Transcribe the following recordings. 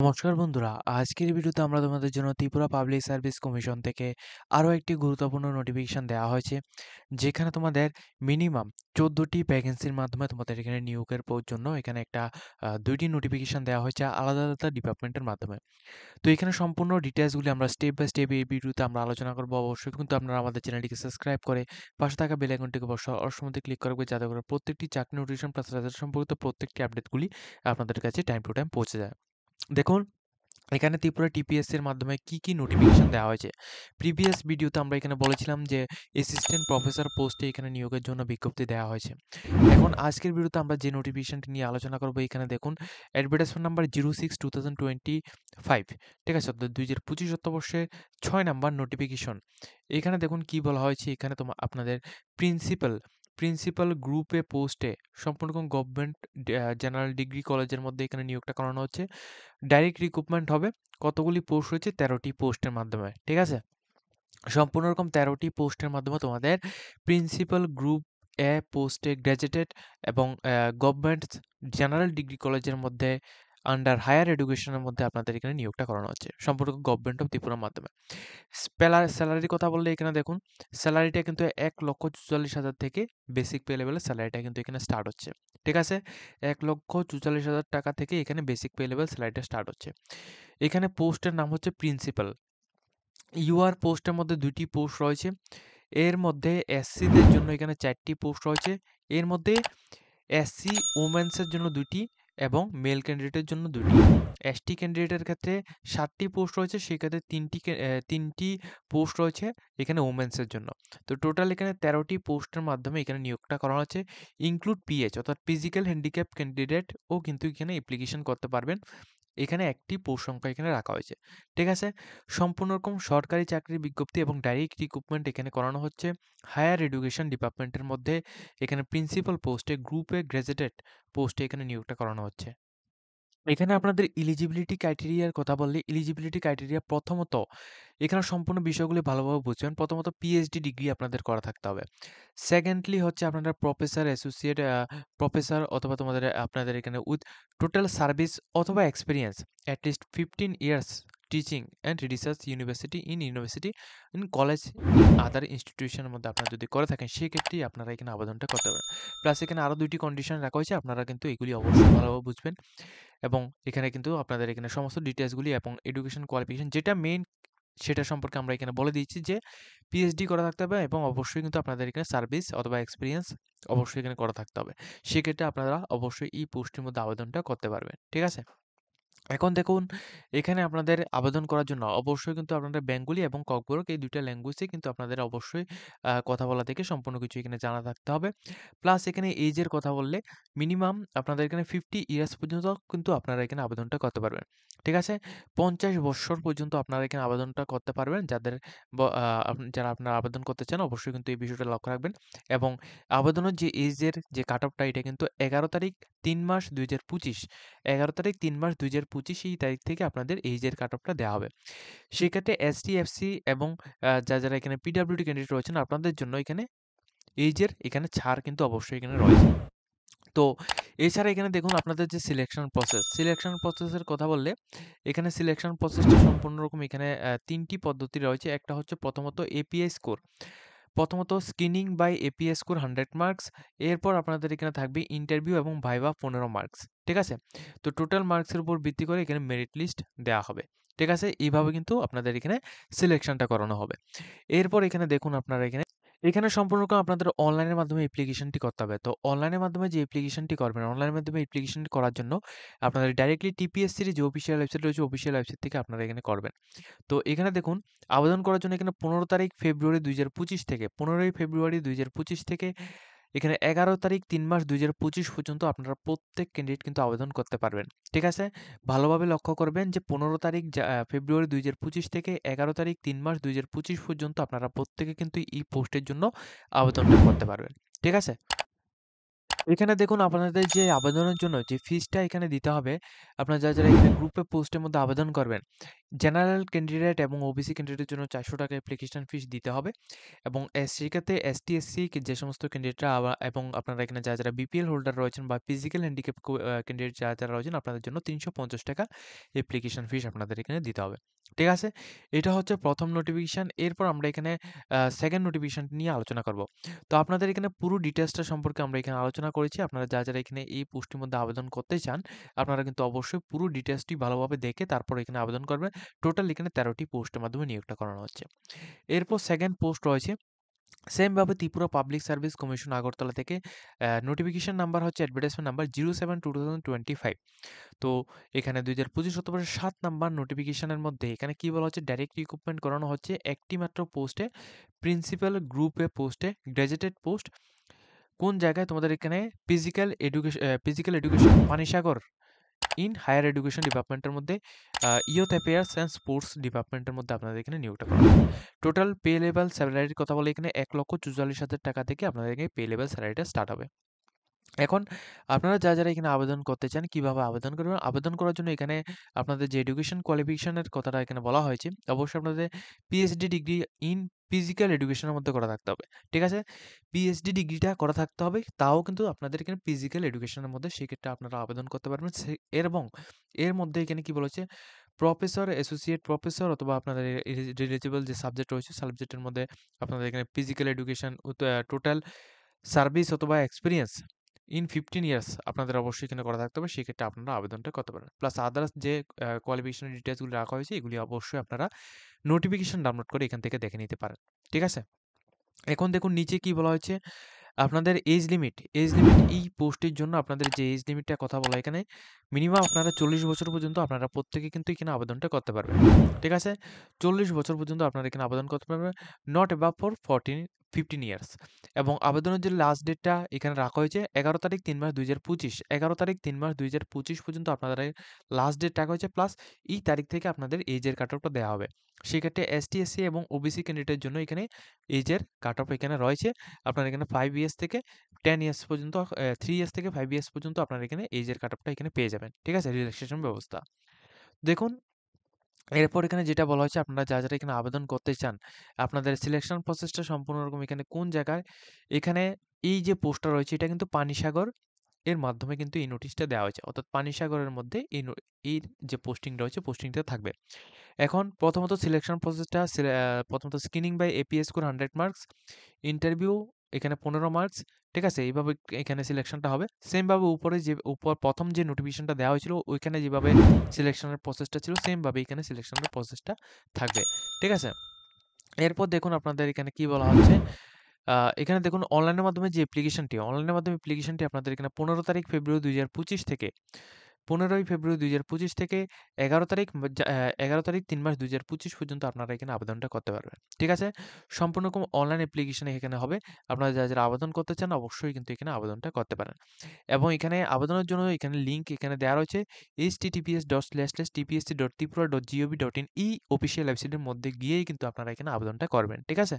নমস্কার বন্ধুরা, আজকের ভিডিওতে আমরা তোমাদের জন্য ত্রিপুরা পাবলিক সার্ভিস কমিশন থেকে আরও একটি গুরুত্বপূর্ণ নোটিফিকেশন দেওয়া হয়েছে, যেখানে তোমাদের মিনিমাম 14টি ভ্যাকেন্সির মাধ্যমে তোমাদের এখানে নিয়োগের জন্য এখানে একটা 2টি নোটিফিকেশন দেওয়া হয়েছে আলাদা আলাদা ডিপার্টমেন্টের মাধ্যমে। তো এখানে সম্পূর্ণ ডিটেলসগুলি আমরা স্টেপ বাই স্টেপ এই ভিডিওতে আমরা আলোচনা করবো। অবশ্যই কিন্তু আপনারা আমাদের চ্যানেলটিকে সাবস্ক্রাইব করে পাশে থাকা বেল আইকনটিকে অবশ্যই ক্লিক করবে, যাতে করে প্রত্যেকটি চাকরি নোটিফিকেশন প্লাস রেজাল্ট সম্পর্কিত প্রত্যেকটি আপডেটগুলি আপনাদের কাছে টাইম টু টাইম পৌঁছে যায়। দেখুন, এখানে ত্রিপুরা টিপিএসসি এর মাধ্যমে কি নোটিফিকেশন দেওয়া হয়েছে। প্রিভিয়াস ভিডিওতে আমরা এখানে বলেছিলাম যে অ্যাসিস্ট্যান্ট প্রফেসর পোস্টে এখানে নিয়োগের জন্য বিজ্ঞপ্তি দেওয়া হয়েছে। এখন আজকের ভিডিওতে আমরা যে নোটিফিকেশনটি নিয়ে আলোচনা করব, এখানে দেখুন অ্যাডভার্টাইজমেন্ট নাম্বার 06/2025, ঠিক আছে, অর্থাৎ 2025 অর্থবর্ষের 6 নাম্বার নোটিফিকেশন। এখানে দেখুন কি বলা হয়েছে, এখানে আপনাদের প্রিন্সিপাল প্রিন্সিপাল গ্রুপ এ পোস্টে সম্পূর্ণ গভর্নমেন্ট জেনারেল ডিগ্রি কলেজের মধ্যে এখানে নিয়োগটা করানো হচ্ছে। ডাইরেক্ট রিক্রুটমেন্ট হবে। কতগুলি পোস্ট রয়েছে? 13টি পোস্টের মাধ্যমে, ঠিক আছে? সম্পূর্ণ রকম 13টি পোস্টের মাধ্যমে তোমাদের প্রিন্সিপাল গ্রুপ এ পোস্টে গ্র্যাজুয়েটেড এবং গভর্নমেন্ট জেনারেল ডিগ্রি কলেজের মধ্যে আন্ডার হায়ার এডুকেশনের মধ্যে আপনাদের এখানে নিয়োগটা করানো হচ্ছে সম্পূর্ণ গভর্নমেন্ট অফ ত্রিপুরার মাধ্যমে। স্যালারির কথা বললে এখানে দেখুন, স্যালারিটা কিন্তু 1,44,000 থেকে বেসিক পে লেভেলের স্যালারিটা কিন্তু এখানে স্টার্ট হচ্ছে, ঠিক আছে? 1,44,000 টাকা থেকে এখানে বেসিক পে লেভেল স্যালারিটা স্টার্ট হচ্ছে। এখানে পোস্টের নাম হচ্ছে প্রিন্সিপাল। ইউআর পোস্টের মধ্যে 2টি পোস্ট রয়েছে। এর মধ্যে এসসিদের জন্য এখানে 4টি পোস্ট রয়েছে। এর মধ্যে এসসি ওমেন্সের জন্য 2টি এবং মেল ক্যান্ডিডেটের জন্য 2টি। এসটি ক্যান্ডিডেটের ক্ষেত্রে 7টি পোস্ট রয়েছে, সেক্ষেত্রে 3টি পোস্ট রয়েছে এখানে ওমেন্সের জন্য। তো টোটাল এখানে 13টি পোস্টের মাধ্যমে এখানে নিয়োগটা করা হচ্ছে। ইনক্লুড পিএইচ অর্থাৎ ফিজিক্যাল হ্যান্ডিক্যাপ ক্যান্ডিডেটও কিন্তু এখানে অ্যাপ্লিকেশন করতে পারবেন। এখানে একটি পোস্ট সংখ্যা এখানে রাখা হয়েছে, ঠিক আছে? সম্পূর্ণ রকম সরকারি চাকরির বিজ্ঞপ্তি এবং ডাইরেক্ট রিক্রুটমেন্ট এখানে করানো হচ্ছে হায়ার এডুকেশন ডিপার্টমেন্টের মধ্যে। এখানে প্রিন্সিপাল পোস্টে গ্রুপে গ্র্যাজুয়েটেড পোস্টে এখানে নিয়োগটা করানো হচ্ছে। এখানে আপনাদের এলিজিবিলিটি ক্রাইটেরিয়ার কথা বললে, এলিজিবিলিটি ক্রাইটেরিয়া প্রথমত এখানে সম্পূর্ণ বিষয়গুলি ভালোভাবে বুঝবেন। প্রথমত পিএইচডি ডিগ্রি আপনাদের করা থাকতে হবে। সেকেন্ডলি হচ্ছে আপনারা প্রফেসর, অ্যাসোসিয়েট প্রফেসর অথবা আপনাদের এখানে উইথ টোটাল সার্ভিস অথবা experience at least 15 years teaching and research university in college in other ইনস্টিটিউশনের মধ্যে আপনারা যদি করে থাকেন, সেক্ষেত্রেই আপনারা এখানে আবেদনটা করতে পারেন। প্লাস এখানে আরও 2টি কন্ডিশন রাখা হয়েছে, আপনারা কিন্তু এগুলি অবশ্যই ভালোভাবে বুঝবেন। এবং এখানে কিন্তু আপনাদের এখানে সমস্ত ডিটেইলসগুলি এবং এডুকেশন কোয়ালিফিকেশন যেটা মেইন, সেটা সম্পর্কে আমরা এখানে বলে দিচ্ছি যে পিএইচডি করা থাকতে হবে এবং অবশ্যই কিন্তু আপনাদের এখানে সার্ভিস অথবা এক্সপেরিয়েন্স অবশ্যই এখানে করা থাকতে হবে। সেক্ষেত্রে আপনারা অবশ্যই এই পোস্টের মধ্যে আবেদনটা করতে পারবেন, ঠিক আছে? এখন দেখুন, এখানে আপনাদের আবেদন করার জন্য অবশ্যই কিন্তু আপনাদের বেঙ্গলি এবং ককবরক এই 2টা ল্যাঙ্গুয়েজে কিন্তু আপনাদের অবশ্যই কথা বলা থেকে সম্পূর্ণ কিছু এখানে জানা থাকতে হবে। প্লাস এখানে এইজের কথা বললে মিনিমাম আপনাদের এখানে 50 ইয়ার্স পর্যন্ত কিন্তু আপনারা এখানে আবেদনটা করতে পারবেন, ঠিক আছে? 50 বৎসর পর্যন্ত আপনারা এখানে আবেদনটা করতে পারবেন। যারা আপনারা আবেদন করতে চান অবশ্যই কিন্তু এই বিষয়টা লক্ষ্য রাখবেন। এবং আবেদনের যে এইজের যে কাট অফটা, এটা কিন্তু 11 তারিখ 3 মাস 2025, 11 তারিখ 3 মাস 2025 এই তারিখ থেকে আপনাদের এইজের কাট অফটা দেওয়া হবে। সেক্ষেত্রে এসটি, এফসি এবং যারা এখানে পিডব্লিউডি ক্যান্ডিডেট রয়েছেন, আপনাদের জন্য এখানে এইজের এখানে ছাড় কিন্তু অবশ্যই এখানে রয়েছে। তো এছাড়া এখানে দেখুন আপনাদের যে সিলেকশন প্রসেসের কথা বললে, এখানে সিলেকশন প্রসেসটা সম্পূর্ণ রকম এখানে 3টি পদ্ধতি রয়েছে। একটা হচ্ছে প্রথমত এপিআই স্কোর। প্রথমত screening by APS score 100 marks. এরপর আপনাদের এখানে থাকবে ইন্টারভিউ এবং ভাইভা 15 মার্কস, ঠিক আছে? তো টোটাল মার্কসের উপর ভিত্তি করে এখানে মেরিট লিস্ট দেওয়া হবে, ঠিক আছে? এইভাবে কিন্তু আপনাদের এখানে সিলেকশনটা করানো হবে। এরপর এখানে দেখুন আপনারা এখানে সম্পূর্ণ আপনাদের অনলাইনের মাধ্যমে অ্যাপ্লিকেশনটি করতে হবে। তো অনলাইনের মাধ্যমে যে অ্যাপ্লিকেশনটি করবেন, অনলাইনের মাধ্যমে অ্যাপ্লিকেশনটি করার জন্য আপনাদের ডাইরেক্টলি টিপিএসসির যে অফিসিয়াল ওয়েবসাইট রয়েছে, অফিসিয়াল ওয়েবসাইট থেকে আপনারা এখানে করবেন। তো এখানে দেখুন, আবেদন করার জন্য এখানে 15 তারিখ ফেব্রুয়ারি 2025 থেকে 15ই ফেব্রুয়ারি 2025 থেকে এখানে 11 তারিখ 3 মাস 2025 পর্যন্ত আপনারা প্রত্যেক ক্যান্ডিডেট কিন্তু আবেদন করতে পারবেন, ঠিক আছে? ভালোভাবে লক্ষ্য করবেন যে 15 তারিখ ফেব্রুয়ারি 2025 থেকে 11 তারিখ 3 মাস 2025 পর্যন্ত আপনারা প্রত্যেকে কিন্তু এই পোস্টের জন্য আবেদনটা করতে পারবেন, ঠিক আছে? এখানে দেখুন আপনাদের যে আবেদনের জন্য যে ফিসটা এখানে দিতে হবে, আপনারা যারা এখানে গ্রুপে পোস্টের মধ্যে আবেদন করবেন, জেনারেল ক্যান্ডিডেট এবং ওবিসি ক্যান্ডিডেটের জন্য ৳৪০০ অ্যাপ্লিকেশন ফিস দিতে হবে এবং সেক্ষেত্রে এসটি, এসসি যে সমস্ত ক্যান্ডিডেটরা এবং আপনারা এখানে যারা বিপিএল হোল্ডার রয়েছেন বা ফিজিক্যাল হ্যান্ডিক্যাপ ক্যান্ডিডেট যারা রয়েছেন আপনাদের জন্য ৳৩৫০ অ্যাপ্লিকেশন ফিস আপনাদের এখানে দিতে হবে। ঠিক আছে? এটা হচ্ছে ১ম নোটিফিকেশন। এরপর আমরা এখানে 2nd নোটিফিকেশন নিয়ে আলোচনা করব। তো আপনাদের এখানে পুরো ডিটেইলসটা সম্পর্কে আমরা এখানে আলোচনা করেছি। আপনারা যারা এখানে এই পোস্টের মধ্যে আবেদন করতে চান, আপনারা কিন্তু অবশ্যই পুরো ডিটেইলসটি ভালোভাবে দেখে তারপর এখানে আবেদন করবেন। টোটাল এখানে ১৩টি পোস্টের মাধ্যমে নিয়োগটা করানো হচ্ছে। এরপর 2nd পোস্ট রয়েছে সেম ভাবে Tripura public service commission Agartala থেকে নোটিফিকেশন নাম্বার হচ্ছে অ্যাডভার্টাইজমেন্ট নাম্বার 07/2025। তো এখানে ২০২৫ অক্টোবরের ৭ নাম্বার নোটিফিকেশনের মধ্যে এখানে কি বলা হচ্ছে ডাইরেক্ট রিক্রুটমেন্ট করানো হচ্ছে একটি মাত্র পোস্টে প্রিন্সিপাল গ্রুপে পোস্টে গ্র্যাজুয়েটেড পোস্ট কোন জায়গায় তোমাদের এখানে physical education Panisagar in higher education ডিপার্টমেন্টের মধ্যে ইয়ুথ অ্যাফেয়ার্স অ্যান্ড স্পোর্টস ডিপার্টমেন্টের মধ্যে আপনাদের এখানে নিয়োগটা করা হবে। টোটাল পে লেভেল স্যালারির কথা বলে এখানে ১,৪৪,০০০ টাকা থেকে আপনাদের এখানে পে লেভেল স্যালারিটা স্টার্ট হবে। এখন আপনারা যারা এখানে আবেদন করতে চান, কিভাবে আবেদন করবেন? আবেদন করার জন্য এখানে আপনাদের যে এডুকেশন কোয়ালিফিকেশনের কথাটা এখানে বলা হয়েছে, অবশ্যই আপনাদের পিএইচডি ডিগ্রি ইন ফিজিক্যাল এডুকেশনের মধ্যে করা থাকতে হবে। ঠিক আছে? পিএইচডি ডিগ্রিটা করা থাকতে হবে। তাও কিন্তু আপনাদের এখানে ফিজিক্যাল এডুকেশনের মধ্যে সেক্ষেত্রে আপনারা আবেদন করতে পারবেন। এবং এর মধ্যে এখানে কি বলেছে? প্রফেসর, অ্যাসোসিয়েট প্রফেসর অথবা আপনাদের রিলেটেবল যে সাবজেক্ট রয়েছে, সাবজেক্টের মধ্যে আপনাদের এখানে ফিজিক্যাল এডুকেশন টোটাল সার্ভিস অথবা এক্সপেরিয়েন্স ইন 15 ইয়ার্স আপনাদের অবশ্যই এখানে করা থাকতে হবে। সেক্ষেত্রে আপনারা আবেদনটা করতে পারেন। প্লাস আদার্স যে কোয়ালিফিকেশন ডিটেইলসগুলো রাখা হয়েছে এগুলি অবশ্যই আপনারা নোটিফিকেশন ডাউনলোড করে এখান থেকে দেখে নিতে পারেন। ঠিক আছে? এখন দেখুন নিচে কি বলা হয়েছে? আপনাদের এজ লিমিট এই পোস্টের জন্য আপনাদের যে এজ লিমিটটার কথা বলা এখানে মিনিমাম আপনারা 40 বছর পর্যন্ত আপনারা প্রত্যেকে কিন্তু এখানে আবেদনটা করতে পারবেন। ঠিক আছে? 40 বছর পর্যন্ত আপনারা এখানে আবেদন করতে পারবেন। নট অ্যাবাভ ফর 15 ইয়ার্স এবং আবেদনের যে লাস্ট ডেটটা এখানে রাখা হয়েছে 11 তারিখ ৩ মাস ২০২৫ 11 তারিখ ৩ মাস ২০২৫ পর্যন্ত আপনাদের লাস্ট ডেট রাখা হয়েছে প্লাস এই তারিখ থেকে আপনাদের এজের কাট অফটা দেওয়া হবে। সেক্ষেত্রে এসটি, এসসি এবং ওবিসি ক্যান্ডিডেটের জন্য এখানে এজের কাট অফ এখানে রয়েছে। আপনার এখানে 5 ইয়ার্স থেকে 10 ইয়ার্স পর্যন্ত 3 ইয়ার্স থেকে 5 ইয়ার্স পর্যন্ত আপনার এখানে এজের কাট অফটা এখানে পেয়ে যাবেন। ঠিক আছে? রিল্যাক্সেশন ব্যবস্থা। দেখুন এরপর এখানে যেটা বলা হয়েছে আপনারা যারা এখানে আবেদন করতে চান, আপনাদের সিলেকশন প্রসেসটা সম্পূর্ণ রকম এখানে কোন জায়গায়? এখানে এই যে পোস্টটা রয়েছে এটা কিন্তু পানিসাগর এর মাধ্যমে কিন্তু এই নোটিশটা দেওয়া হয়েছে। অর্থাৎ পানিসাগরের মধ্যে এই যে পোস্টিং রয়েছে পোস্টিংটা থাকবে। এখন প্রথমত সিলেকশন প্রসেসটা প্রথমত screening by APS score 100 marks, interview এখানে 15 মার্কস। ঠিক আছে? এইভাবে এখানে সিলেকশনটা হবে। সেম ভাবে উপরে যে ১ম যে নোটিফিকেশনটা দেওয়া হয়েছিল ওইখানে যেভাবে সিলেকশনের প্রসেসটা ছিল সেম ভাবে এখানে সিলেকশনের প্রসেসটা থাকবে। ঠিক আছে? এরপর দেখুন আপনাদের এখানে কি বলা হচ্ছে, আ এখানে দেখুন অনলাইনের মাধ্যমে অ্যাপ্লিকেশনটি আপনাদের এখানে ১৫ তারিখ ফেব্রুয়ারি ২০২৫ থেকে ১৫ই ফেব্রুয়ারি ২০২৫ থেকে ১১ তারিখ ১১ তারিখ ৩ মাস ২০২৫ পর্যন্ত আপনারা এখানে আবেদনটা করতে পারবেন। ঠিক আছে? সম্পূর্ণ রকম অনলাইন অ্যাপ্লিকেশন এখানে হবে। আপনারা যারা আবেদন করতে চান অবশ্যই কিন্তু এখানে আবেদনটা করতে পারেন। এবং এখানে আবেদনের জন্য এখানে লিঙ্ক এখানে দেওয়া রয়েছে https://tpsc.tripura.gov.in এই অফিসিয়াল ওয়েবসাইটের মধ্যে গিয়েই কিন্তু আপনারা এখানে আবেদনটা করবেন। ঠিক আছে?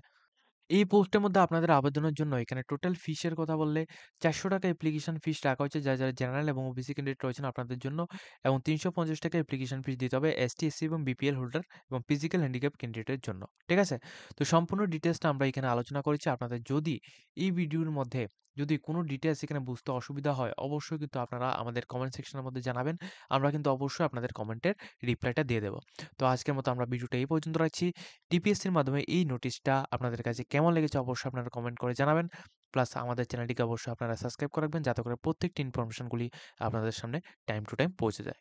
এই পোস্টের মধ্যে আপনাদের আবেদনের জন্য এখানে টোটাল ফিসের কথা বললে ৳৪০০ অ্যাপ্লিকেশন ফিস রাখা হয়েছে যারা জেনারেল এবং ওবিসি ক্যান্ডিডেট রয়েছেন আপনাদের জন্য এবং ৳৩৫০ অ্যাপ্লিকেশন ফিস দিতে হবে এসটি, এসসি এবং বিপিএল হোল্ডার এবং ফিজিক্যাল হ্যান্ডিক্যাপ ক্যান্ডিডেটের জন্য। ঠিক আছে? তো সম্পূর্ণ ডিটেইলসটা আমরা এখানে আলোচনা করেছি। আপনাদের যদি এই ভিডিওর মধ্যে যদি কোনো ডিটেইলস এখানে বুঝতে অসুবিধা হয়, অবশ্যই কিন্তু আপনারা আমাদের কমেন্ট সেকশনের মধ্যে জানাবেন। আমরা কিন্তু অবশ্যই আপনাদের কমেন্টের রিপ্লাইটা দিয়ে দেব। তো আজকের মতো আমরা ভিডিওটা এই পর্যন্ত রাখছি। টিপিএসসির মাধ্যমে এই নোটিশটা আপনাদের কাছে কেমন লেগেছে অবশ্যই আপনারা কমেন্ট করে জানাবেন। প্লাস আমাদের চ্যানেলটিকে অবশ্যই আপনারা সাবস্ক্রাইব করে রাখবেন যাতে করে প্রত্যেকটি ইনফরমেশনগুলি আপনাদের সামনে টাইম টু টাইম পৌঁছে যায়।